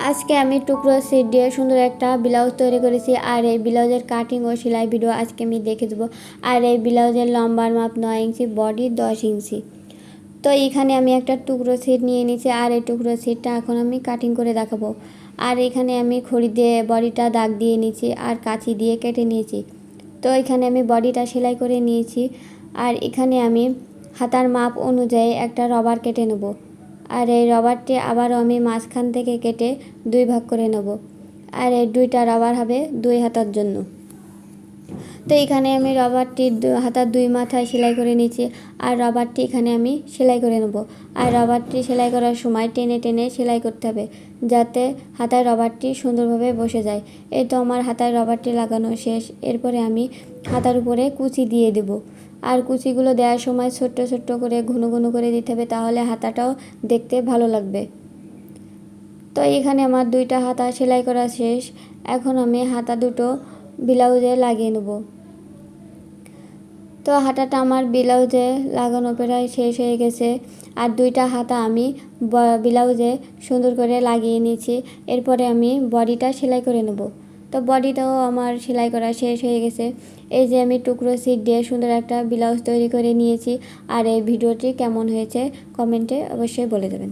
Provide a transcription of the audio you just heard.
আজকে আমি টুকরো সিট দিয়ে সুন্দর একটা ব্লাউজ তৈরি করেছি। আর এই ব্লাউজের কাটিং ও সেলাই ভিডিও আজকে আমি দেখে দেবো। আর এই ব্লাউজের লম্বার মাপ 9 ইঞ্চি, বডি 10 ইঞ্চি। তো এখানে আমি একটা টুকরো সিট নিয়ে নিয়েছি, আর এই টুকরো সিটটা এখন আমি কাটিং করে দেখাবো। আর এখানে আমি খড়ি দিয়ে বডিটা দাগ দিয়ে নিয়েছি আর কাঁচি দিয়ে কেটে নিয়েছি। তো এখানে আমি বডিটা সেলাই করে নিয়েছি। আর এখানে আমি হাতার মাপ অনুযায়ী একটা রবার কেটে নেব। আর এই রবারটি আবারও আমি মাঝখান থেকে কেটে 2 ভাগ করে নেব। আর এই 2টা রবার হবে 2 হাতার জন্য। তো এখানে আমি রবারটি হাতার 2 মাথায় সেলাই করে নিয়েছি। আর রবারটি এখানে আমি সেলাই করে নেব। আর রবারটি সেলাই করার সময় টেনে টেনে সেলাই করতে হবে, যাতে হাতায় রবারটি সুন্দরভাবে বসে যায়। এই তো আমার হাতায় রবারটি লাগানো শেষ। এরপরে আমি হাতার উপরে কুচি দিয়ে দেব। আর কুচিগুলো দেওয়ার সময় ছোট্ট ছোট্ট করে ঘন ঘন করে দিতে হবে, তাহলে হাতাটাও দেখতে ভালো লাগবে। তো এখানে আমার 2টা হাতা সেলাই করা শেষ। এখন আমি হাতা দুটো ব্লাউজে লাগিয়ে নেব। তো হাতাটা আমার ব্লাউজে লাগানো প্রায় শেষ হয়ে গেছে। আর 2টা হাতা আমি ব্লাউজে সুন্দর করে লাগিয়ে নিয়েছি। এরপরে আমি বডিটা সেলাই করে নেব। তো বডিটাও আমার সেলাই করা শেষ হয়ে গেছে। এই যে আমি টুকরো সিট দিয়ে সুন্দর একটা ব্লাউজ তৈরি করে নিয়েছি। আর এই ভিডিওটি কেমন হয়েছে কমেন্টে অবশ্যই বলে দেবেন।